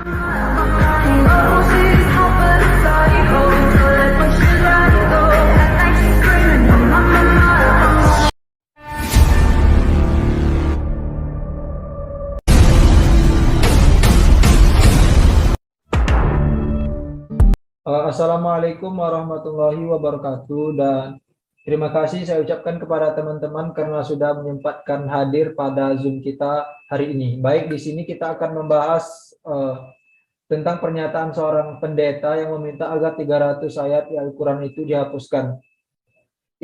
Assalamualaikum warahmatullahi wabarakatuh dan terima kasih saya ucapkan kepada teman-teman karena sudah menyempatkan hadir pada Zoom kita hari ini. Baik, di sini kita akan membahas tentang pernyataan seorang pendeta yang meminta agar 300 ayat di Al-Quran itu dihapuskan.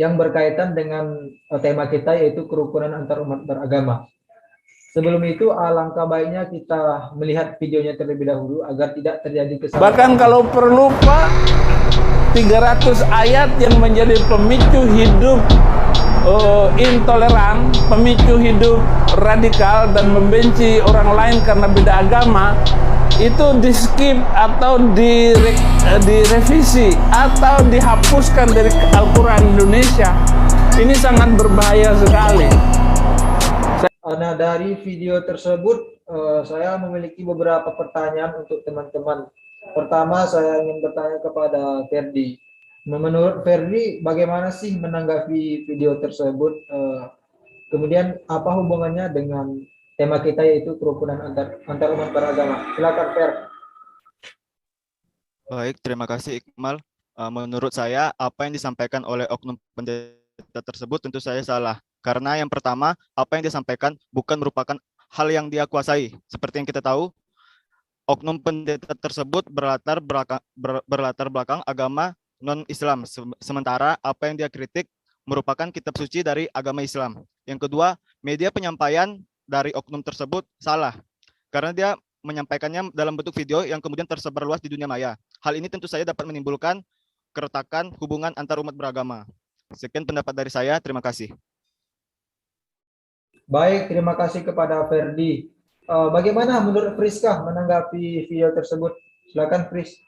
Yang berkaitan dengan tema kita yaitu kerukunan antar umat beragama. Sebelum itu, alangkah baiknya kita melihat videonya terlebih dahulu agar tidak terjadi kesalahan. Bahkan kalau perlu Pak, 300 ayat yang menjadi pemicu hidup intoleran, pemicu hidup radikal dan membenci orang lain karena beda agama, itu di skip atau direvisi atau dihapuskan dari Al-Quran Indonesia. Ini sangat berbahaya sekali. Nah, dari video tersebut saya memiliki beberapa pertanyaan untuk teman-teman. Pertama, saya ingin bertanya kepada Ferdi. Menurut Ferdi, bagaimana sih menanggapi video tersebut? Kemudian apa hubungannya dengan tema kita yaitu kerukunan antar umat beragama? Silakan Fer. Baik, terima kasih Iqmal. Menurut saya, apa yang disampaikan oleh oknum pendeta tersebut tentu saja salah. Karena yang pertama, apa yang disampaikan bukan merupakan hal yang dia kuasai. Seperti yang kita tahu, oknum pendeta tersebut berlatar belakang agama non-Islam. Sementara apa yang dia kritik merupakan kitab suci dari agama Islam. Yang kedua, media penyampaian dari oknum tersebut salah. Karena dia menyampaikannya dalam bentuk video yang kemudian tersebar luas di dunia maya. Hal ini tentu saja dapat menimbulkan keretakan hubungan antar umat beragama. Sekian pendapat dari saya, terima kasih. Baik, terima kasih kepada Ferdi. Bagaimana menurut Friska menanggapi video tersebut? Silakan Fris.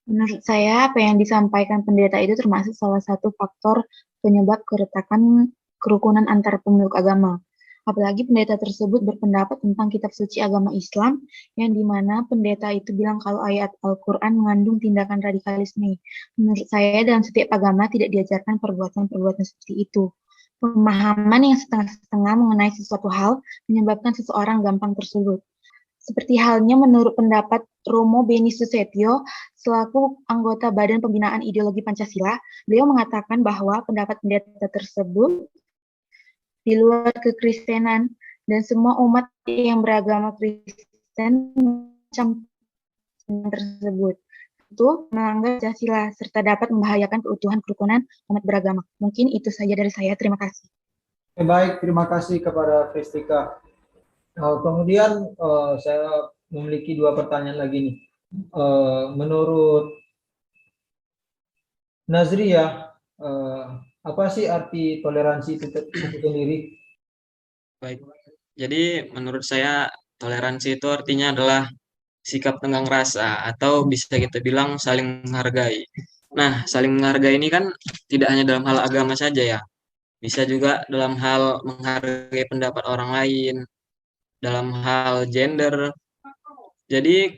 Menurut saya, apa yang disampaikan pendeta itu termasuk salah satu faktor penyebab keretakan kerukunan antar pemeluk agama. Apalagi pendeta tersebut berpendapat tentang kitab suci agama Islam, yang dimana pendeta itu bilang kalau ayat Al-Quran mengandung tindakan radikalisme. Menurut saya, dalam setiap agama tidak diajarkan perbuatan-perbuatan seperti itu. Pemahaman yang setengah-setengah mengenai sesuatu hal menyebabkan seseorang gampang tersudut. Seperti halnya menurut pendapat Romo Beni Susetio, selaku anggota Badan Pembinaan Ideologi Pancasila, beliau mengatakan bahwa pendapat pendeta tersebut di luar kekristenan dan semua umat yang beragama Kristen macam tersebut itu melanggar Pancasila serta dapat membahayakan keutuhan kerukunan umat beragama. Mungkin itu saja dari saya. Terima kasih. Baik, terima kasih kepada Fristika. Kemudian saya memiliki dua pertanyaan lagi nih. Menurut Nazri ya, apa sih arti toleransi itu sendiri? Baik, jadi menurut saya toleransi itu artinya adalah sikap tenggang rasa atau bisa kita bilang saling menghargai. Nah, saling menghargai ini kan tidak hanya dalam hal agama saja ya, bisa juga dalam hal menghargai pendapat orang lain, dalam hal gender. Jadi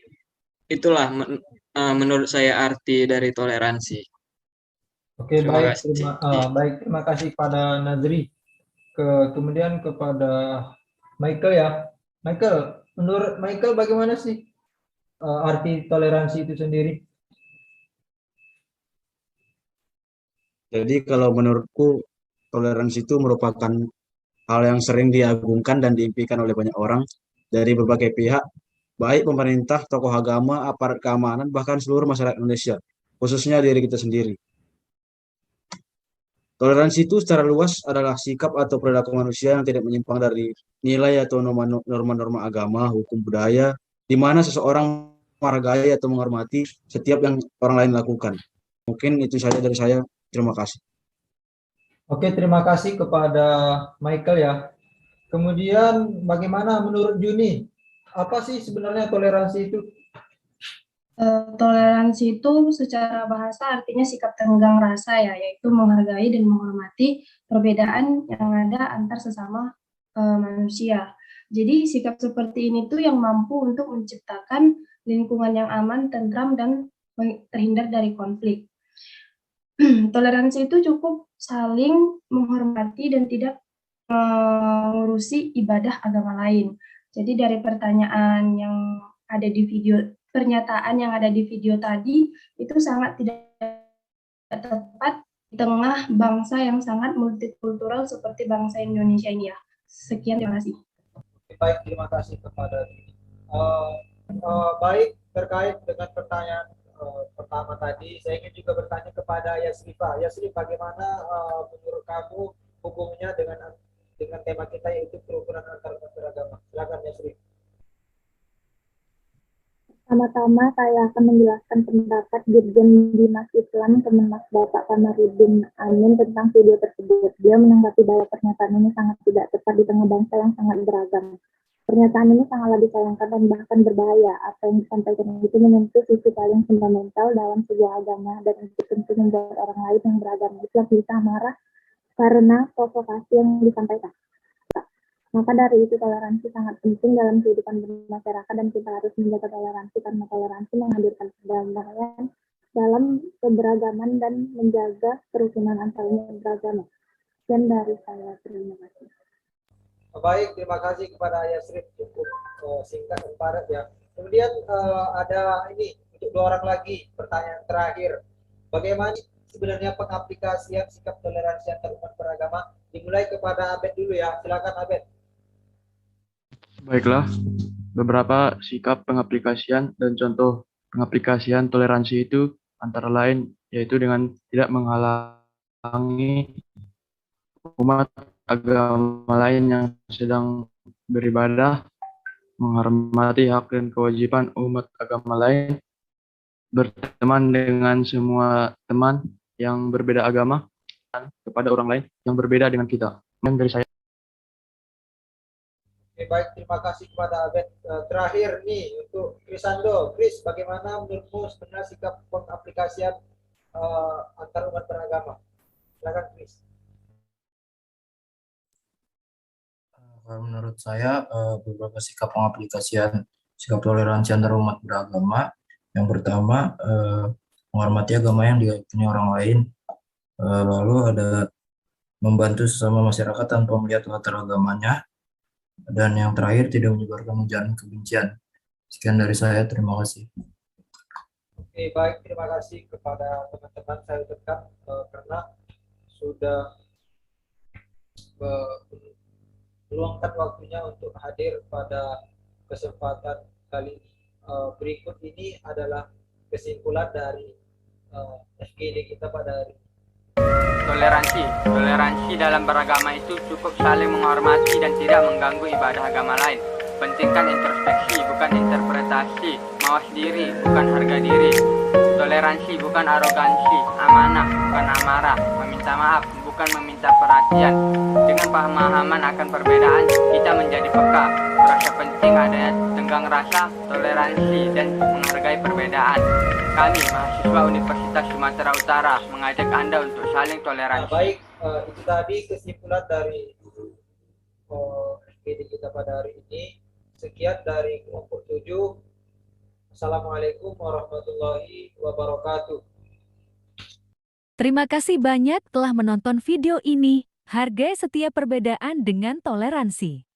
itulah menurut saya arti dari toleransi. Oke, Terima baik, kasih. terima kasih pada Nazri. Kemudian kepada Michael ya. Michael, menurut Michael bagaimana sih arti toleransi itu sendiri? Jadi kalau menurutku toleransi itu merupakan hal yang sering diagungkan dan diimpikan oleh banyak orang dari berbagai pihak, baik pemerintah, tokoh agama, aparat keamanan, bahkan seluruh masyarakat Indonesia, khususnya diri kita sendiri. Toleransi itu secara luas adalah sikap atau perilaku manusia yang tidak menyimpang dari nilai atau norma-norma agama, hukum budaya, di mana seseorang menghargai atau menghormati setiap yang orang lain lakukan. Mungkin itu saja dari saya. Terima kasih. Oke, terima kasih kepada Michael ya. Kemudian bagaimana menurut Juni? Apa sih sebenarnya toleransi itu? Toleransi itu secara bahasa artinya sikap tenggang rasa ya, yaitu menghargai dan menghormati perbedaan yang ada antar sesama manusia. Jadi sikap seperti ini tuh yang mampu untuk menciptakan lingkungan yang aman, tentram, dan terhindar dari konflik. Toleransi itu cukup saling menghormati dan tidak mengurusi ibadah agama lain. Jadi dari pernyataan yang ada di video tadi itu sangat tidak tepat di tengah bangsa yang sangat multikultural seperti bangsa Indonesia ini ya. Sekian, terima kasih. Baik, terima kasih kepada baik, terkait dengan pertanyaan pertama tadi, saya ingin juga bertanya kepada Yasrifa. Yasrif, bagaimana menurut kamu hubungannya dengan tema kita, yaitu kerukunan antar beragama? Silakan Yasrif. Pertama-tama saya akan menjelaskan pendapat Dirjen Dinas Islam Kemenak Bapak Kamarudin Amin tentang video tersebut. Dia menanggapi bahwa pernyataan ini sangat tidak tepat di tengah bangsa yang sangat beragam. Pernyataan ini sangatlah disayangkan dan bahkan berbahaya. Apa yang disampaikan itu menyentuh sisi paling fundamental dalam sebuah agama dan itu tentu membuat orang lain yang beragama Islam bisa marah karena provokasi yang disampaikan. Maka dari itu toleransi sangat penting dalam kehidupan bermasyarakat dan kita harus menjaga toleransi karena toleransi menghadirkan perdamaian dalam keberagaman dan menjaga kerukunan antar umat beragama. Sekian dari saya, terima kasih. Baik, terima kasih kepada Yasrif, cukup singkat dan padat ya. Kemudian ada ini untuk 2 orang lagi, pertanyaan terakhir. Bagaimana sebenarnya pengaplikasian sikap toleransi antar umat beragama? Dimulai kepada Abed dulu ya, silakan Abed. Baiklah, beberapa sikap pengaplikasian dan contoh pengaplikasian toleransi itu antara lain yaitu dengan tidak menghalangi umat agama lain yang sedang beribadah, menghormati hak dan kewajiban umat agama lain, berteman dengan semua teman yang berbeda agama, dan kepada orang lain yang berbeda dengan kita. Dan dari saya. Oke, baik, terima kasih kepada Abed. Terakhir nih untuk Krisando. Kris, bagaimana menurutmu sebenarnya sikap pengaplikasian antar umat beragama? Silakan Kris. Menurut saya beberapa sikap pengaplikasian sikap toleransi antar umat beragama. Yang pertama, menghormati agama yang diyakini orang lain. Lalu ada membantu sesama masyarakat tanpa melihat latar agamanya. Dan yang terakhir, tidak menyebarkan ujaran kebencian. Sekian dari saya, terima kasih. Oke, baik, terima kasih kepada teman-teman. Saya ucapkan karena sudah meluangkan waktunya untuk hadir pada kesempatan kali ini. Berikut ini adalah kesimpulan dari FGD kita pada hari ini. Toleransi dalam beragama itu cukup saling menghormati dan tidak mengganggu ibadah agama lain. Pentingkan introspeksi, bukan interpretasi. Mawas diri, bukan harga diri. Toleransi bukan arogansi. Amanah, bukan amarah. Meminta maaf, bukan meminta perhatian. Dengan pemahaman akan perbedaan, kita menjadi peka. Merasa penting adanya tenggang rasa, toleransi, dan menghargai perbedaan. Kami, mahasiswa Universitas Sumatera Utara, mengajak Anda untuk saling toleransi. Baik, itu tadi kesimpulan dari FGD kita pada hari ini. Sekian dari kelompok 7. Assalamualaikum warahmatullahi wabarakatuh. Terima kasih banyak telah menonton video ini. Hargai setiap perbedaan dengan toleransi.